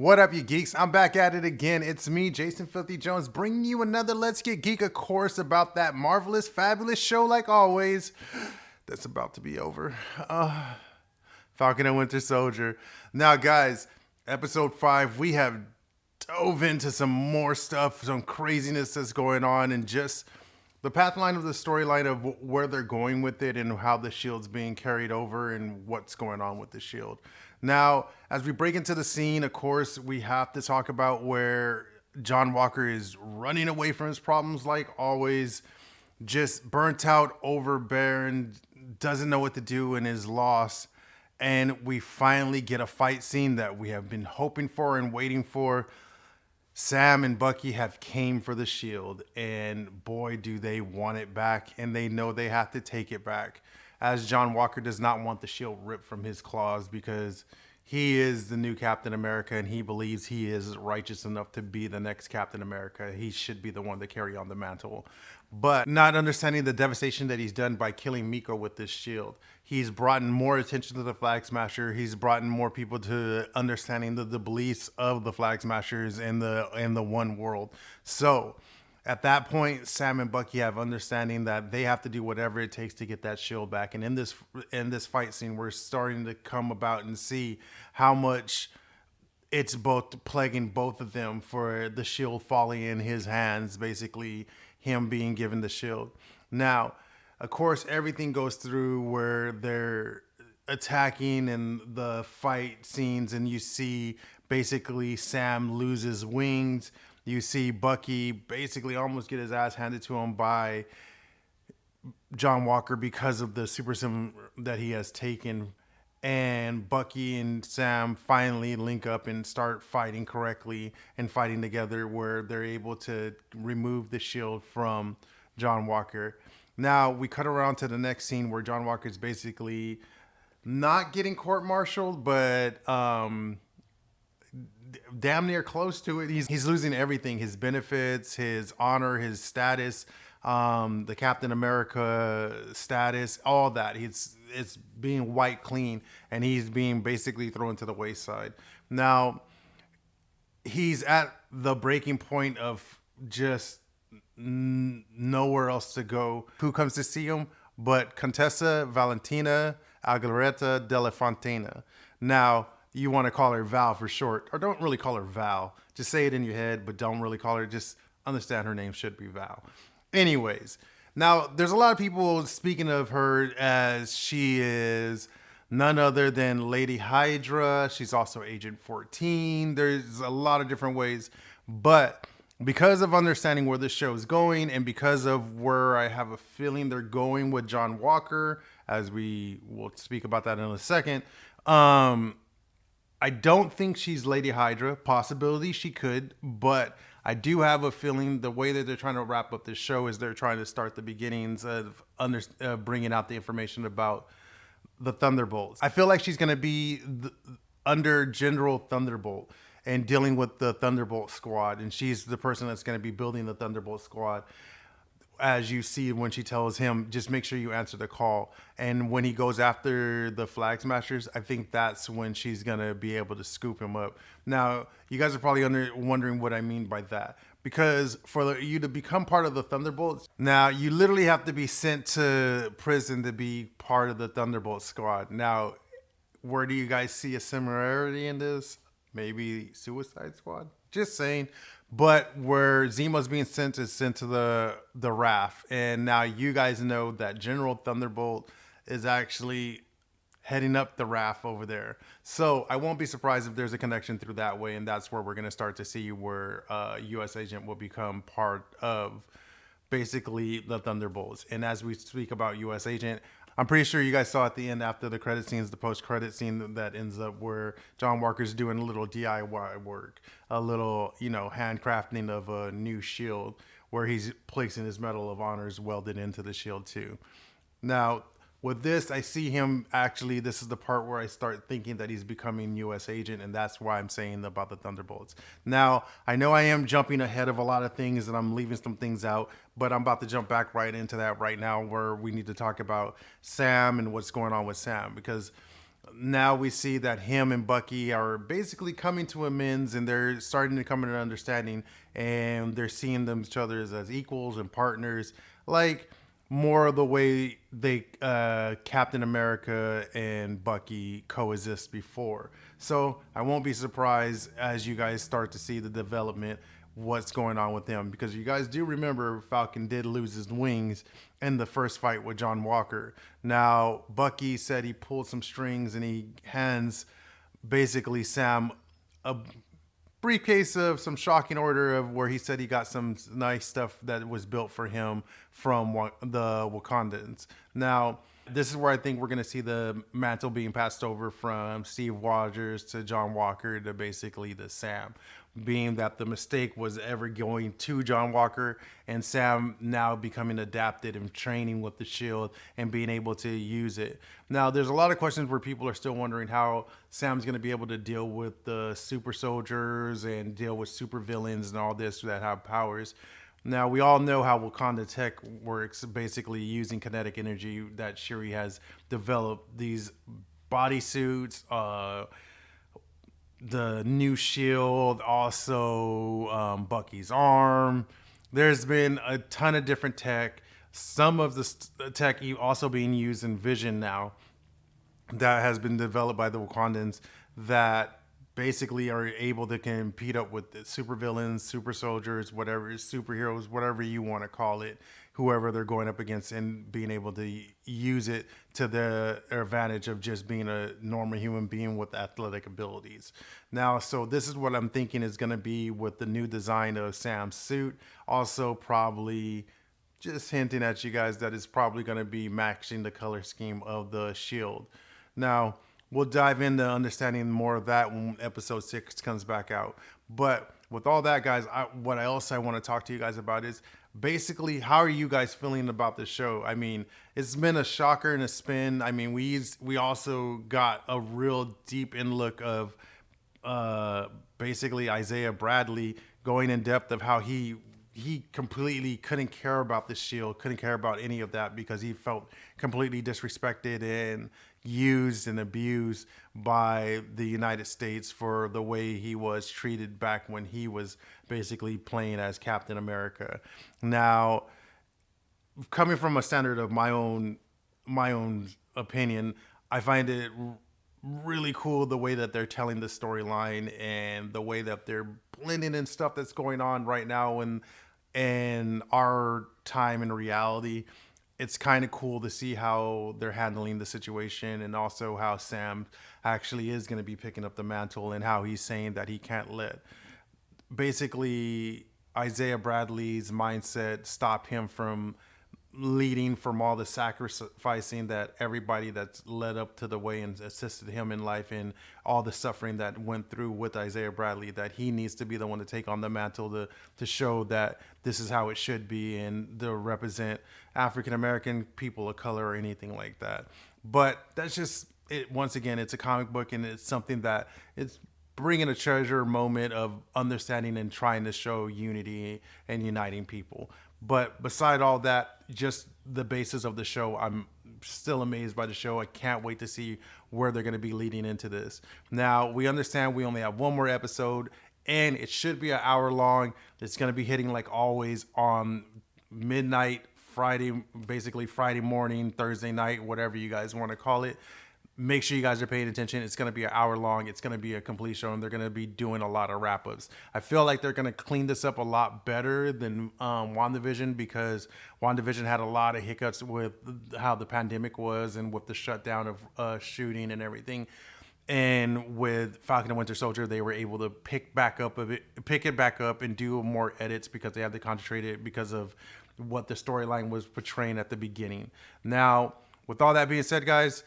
What up, you geeks? I'm back at it again. It's me, Jason Filthy Jones, bringing you another Let's Get Geek, of course, about that marvelous, fabulous show, like always, that's about to be over. Falcon and Winter Soldier. Now, guys, episode 5, we have dove into some more stuff, some craziness that's going on, and just the pathline of the storyline of where they're going with it and how the shield's being carried over and what's going on with the shield. Now, as we break into the scene, of course, we have to talk about where John Walker is running away from his problems like always, just burnt out, overbearing, doesn't know what to do and is lost. And we finally get a fight scene that we have been hoping for and waiting for. Sam and Bucky have came for the shield, and boy, do they want it back, and they know they have to take it back, as John Walker does not want the shield ripped from his claws because he is the new Captain America, and he believes he is righteous enough to be the next Captain America. He should be the one to carry on the mantle. But not understanding the devastation that he's done by killing Miko with this shield. He's brought in more attention to the Flag Smasher. He's brought in more people to understanding the beliefs of the Flag Smashers in the one world. So at that point, Sam and Bucky have understanding that they have to do whatever it takes to get that shield back. And in this fight scene, we're starting to come about and see how much it's both plaguing both of them for the shield falling in his hands, basically him being given the shield. Now, of course, everything goes through where they're attacking and the fight scenes, and you see basically Sam lose his wings. You see Bucky basically almost get his ass handed to him by John Walker because of the super sim that he has taken. And Bucky and Sam finally link up and start fighting correctly and fighting together where they're able to remove the shield from John Walker. Now we cut around to the next scene where John Walker is basically not getting court-martialed, but damn near close to it. He's losing everything: his benefits, his honor, his status, the Captain America status, all that. It's being wiped clean, and he's being basically thrown to the wayside. Now he's at the breaking point of just nowhere else to go. Who comes to see him but Contessa Valentina Algareta de la Fontana. Now, you want to call her Val for short, or don't really call her Val. Just say it in your head, but don't really call her. Just understand her name should be Val. Anyways, now there's a lot of people speaking of her as she is none other than Lady Hydra. She's also Agent 14. There's a lot of different ways, but because of understanding where this show is going and because of where I have a feeling they're going with John Walker, as we will speak about that in a second, I don't think she's Lady Hydra. Possibility she could, but I do have a feeling the way that they're trying to wrap up this show is they're trying to start the beginnings of bringing out the information about the Thunderbolts. I feel like she's going to be under General Thunderbolt and dealing with the Thunderbolt squad, and she's the person that's going to be building the Thunderbolt squad. As you see when she tells him, just make sure you answer the call. And when he goes after the Flag Smashers, I think that's when she's going to be able to scoop him up. Now, you guys are probably wondering what I mean by that. Because for you to become part of the Thunderbolts, now you literally have to be sent to prison to be part of the Thunderbolt squad. Now, where do you guys see a similarity in this? Maybe Suicide Squad? Just saying. But where Zemo's being sent is sent to the RAF. And now you guys know that General Thunderbolt is actually heading up the RAF over there. So I won't be surprised if there's a connection through that way. And that's where we're going to start to see where U.S. Agent will become part of basically the Thunderbolts. And as we speak about U.S. Agent, I'm pretty sure you guys saw at the end after the credit scenes, the post-credit scene that ends up where John Walker's doing a little DIY work, a little, handcrafting of a new shield where he's placing his Medal of Honors welded into the shield too. Now, with this, I see him actually, this is the part where I start thinking that he's becoming U.S. Agent, and that's why I'm saying about the Thunderbolts. Now, I know I am jumping ahead of a lot of things, and I'm leaving some things out, but I'm about to jump back right into that right now, where we need to talk about Sam and what's going on with Sam, because Now we see that him and Bucky are basically coming to amends, and they're starting to come to an understanding, and they're seeing them each other as equals and partners, like more of the way they Captain America and Bucky coexist before. So I won't be surprised as you guys start to see the development, what's going on with them, because you guys do remember Falcon did lose his wings in the first fight with John Walker. Now Bucky said he pulled some strings and he hands basically Sam a briefcase of some shocking order of where he said he got some nice stuff that was built for him from the Wakandans. Now, this is where I think we're going to see the mantle being passed over from Steve Rogers to John Walker to basically the Sam, being that the mistake was ever going to John Walker, and Sam now becoming adapted and training with the shield and being able to use it. Now, there's a lot of questions where people are still wondering how Sam's going to be able to deal with the super soldiers and deal with super villains and all this that have powers. Now, we all know how Wakanda tech works, basically using kinetic energy that Shuri has developed. These bodysuits, the new shield, also Bucky's arm. There's been a ton of different tech. Some of the tech also being used in Vision now that has been developed by the Wakandans that basically are able to compete up with the supervillains, super soldiers, whatever, superheroes, whatever you want to call it, whoever they're going up against, and being able to use it to their advantage of just being a normal human being with athletic abilities. Now, so this is what I'm thinking is going to be with the new design of Sam's suit. Also, probably just hinting at you guys that it's probably going to be matching the color scheme of the shield. Now, we'll dive into understanding more of that when episode 6 comes back out. But with all that, guys, what else I want to talk to you guys about is basically, how are you guys feeling about the show? I mean, it's been a shocker and a spin. I mean, we also got a real deep in look of basically Isaiah Bradley going in depth of how he completely couldn't care about the shield, couldn't care about any of that because he felt completely disrespected and used and abused by the United States for the way he was treated back when he was basically playing as Captain America. Now, coming from a standard of my own opinion, I find it really cool the way that they're telling the storyline and the way that they're blending in stuff that's going on right now in our time in reality. It's kind of cool to see how they're handling the situation, and also how Sam actually is going to be picking up the mantle, and how he's saying that he can't let basically Isaiah Bradley's mindset stop him from leading, from all the sacrificing that everybody that's led up to the way and assisted him in life, and all the suffering that went through with Isaiah Bradley, that he needs to be the one to take on the mantle to show that this is how it should be, and to represent African American people of color or anything like that. But that's just it. Once again, it's a comic book, and it's something that it's bringing a treasure moment of understanding and trying to show unity and uniting people. But beside all that, just the basis of the show, I'm still amazed by the show. I can't wait to see where they're going to be leading into this. Now, we understand we only have one more episode, and it should be an hour long. It's going to be hitting, like always, on midnight, Friday, basically Friday morning, Thursday night, whatever you guys want to call it. Make sure you guys are paying attention. It's going to be an hour long. It's going to be a complete show, and they're going to be doing a lot of wrap-ups. I feel like they're going to clean this up a lot better than WandaVision, because WandaVision had a lot of hiccups with how the pandemic was and with the shutdown of shooting and everything. And with Falcon and Winter Soldier, they were able to pick it back up and do more edits because they had to concentrate it because of what the storyline was portraying at the beginning. Now, with all that being said, guys,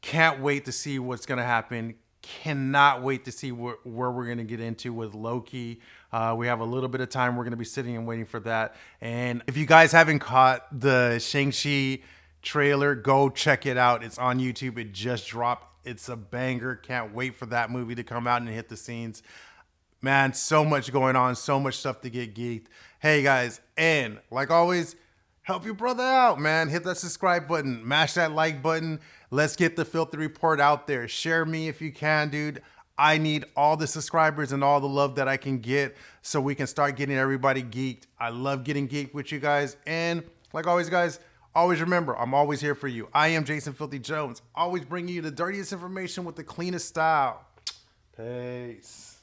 can't wait to see what's going to happen. Cannot wait to see where we're going to get into with Loki. We have a little bit of time. We're going to be sitting and waiting for that. And if you guys haven't caught the Shang-Chi trailer, go check it out. It's on YouTube. It just dropped. It's a banger. Can't wait for that movie to come out and hit the scenes. Man, so much going on. So much stuff to get geeked. Hey, guys. And like always, Help your brother out, man. Hit that subscribe button, mash that like button. Let's get the filthy report out there. Share me if you can, dude. I need all the subscribers and all the love that I can get so we can start getting everybody geeked. I love getting geeked with you guys. And like always, guys, always remember, I'm always here for you. I am Jason Filthy Jones, always bringing you the dirtiest information with the cleanest style. Peace.